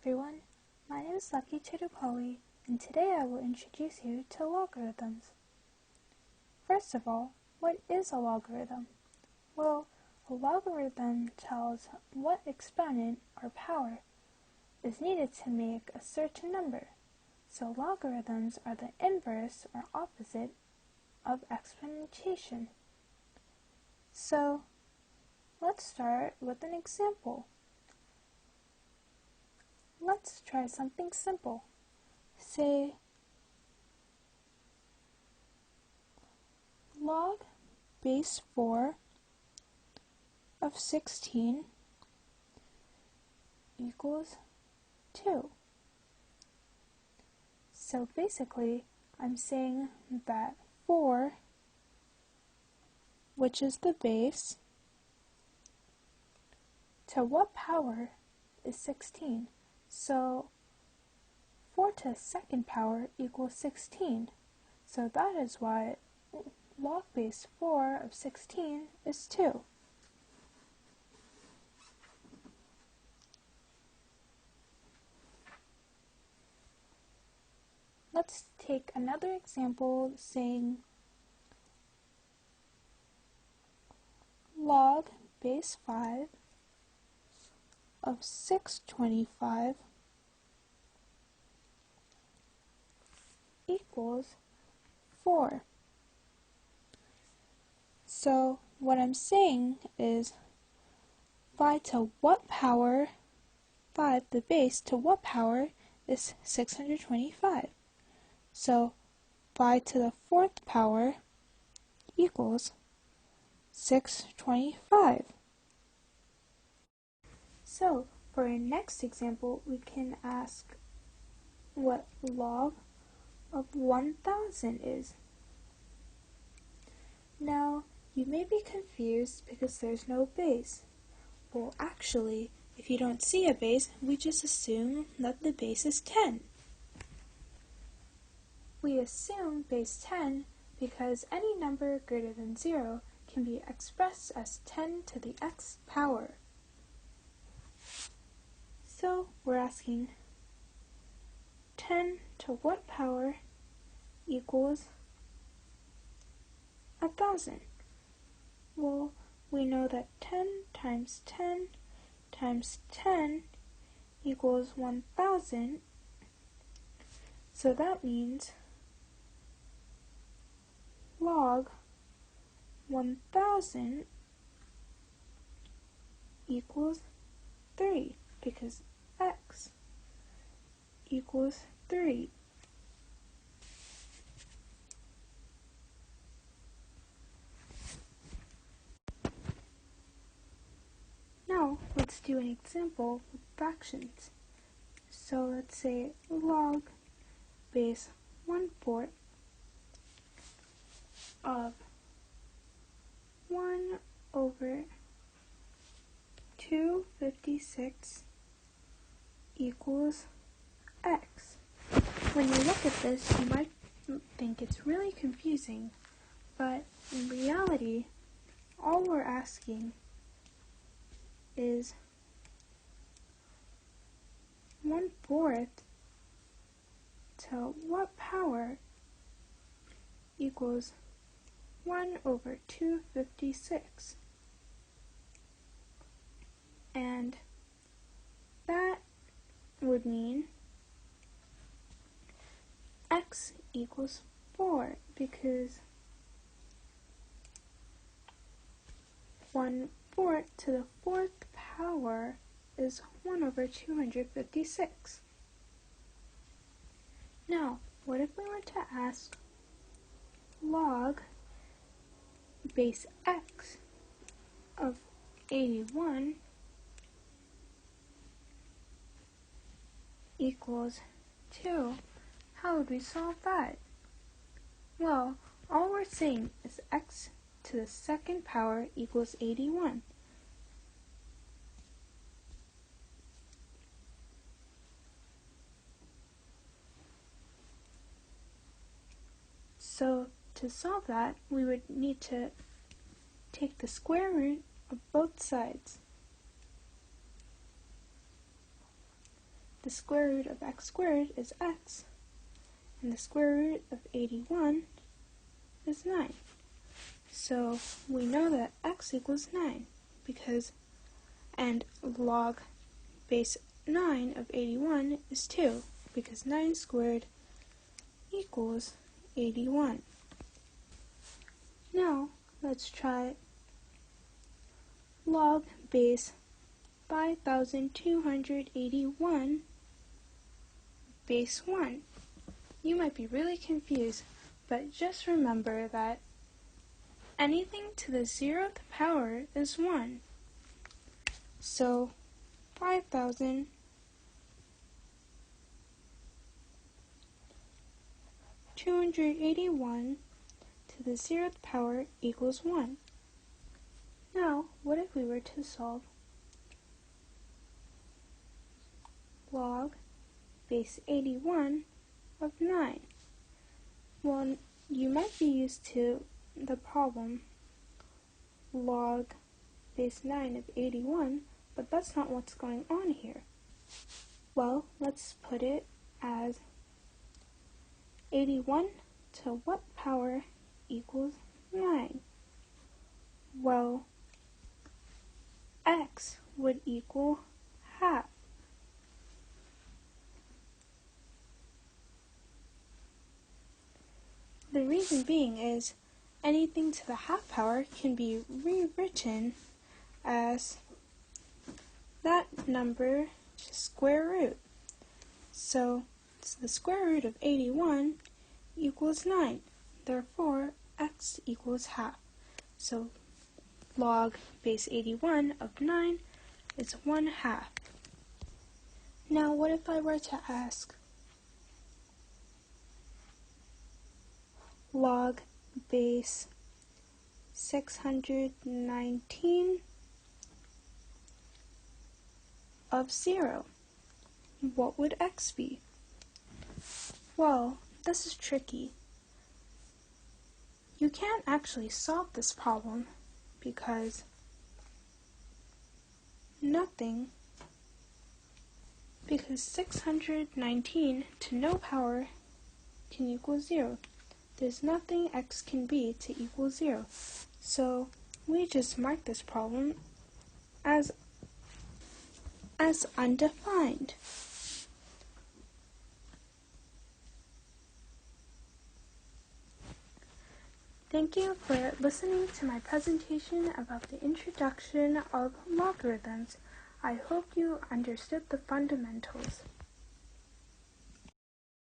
everyone, my name is Lucky Chidupoli, and today I will introduce you to logarithms. First of all, what is a logarithm? Well, a logarithm tells what exponent or power is needed to make a certain number. So logarithms are the inverse or opposite of exponentiation. So let's start with an example. Let's try something simple. Say log base 4 of 16 equals 2. So basically, I'm saying that 4, which is the base, to what power is 16? So 4 to the second power equals 16. So that is why log base 4 of 16 is 2. Let's take another example saying log base 5 of 625 equals 4. So what I'm saying is 5 to what power, 5 the base to what power is 625. So 5 to the 4th power equals 625. So for our next example, we can ask what log of 1000 is. Now, you may be confused because there's no base. Well, actually, if you don't see a base, we just assume that the base is 10. We assume base 10 because any number greater than 0 can be expressed as 10 to the x power. So we're asking 10 to what power equals 1000? Well, we know that 10 times 10 times 10 equals 1000. So that means log 1000 equals 3 because x equals 3. Now let's do an example with fractions. So let's say log base 1/4 of 1 over 256 equals x. When you look at this, you might think it's really confusing, but in reality, all we're asking is 1/4 to what power equals 1 over 256. And that would mean x equals 4 because 1/4 to the 4th power is 1 over 256. Now, what if we were to ask log base x of 81 equals 2? How would we solve that? Well, all we're saying is x to the 2nd power equals 81. So to solve that, we would need to take the square root of both sides. the square root of x squared is x, and the square root of 81 is 9. So we know that x equals 9 and log base 9 of 81 is 2 because 9 squared equals 81. Now let's try log base 5281 base 1. You might be really confused, but just remember that anything to the 0th power is 1. So 5281 to the 0th power equals 1. Now, what if we were to solve log base 81 of 9? Well, you might be used to the problem log base 9 of 81, but that's not what's going on here. Well, let's put it as 81 to what power equals 9? Well, x would equal half. The reason being is anything to the half power can be rewritten as that number square root. So the square root of 81 equals 9. Therefore, x equals half. So log base 81 of 9 is 1/2. Now what if I were to ask log base 619 of 0? What would x be? Well, this is tricky. You can't actually solve this problem because because 619 to no power can equal 0. There's nothing x can be to equal 0. So we just mark this problem as undefined. Thank you for listening to my presentation about the introduction of logarithms. I hope you understood the fundamentals.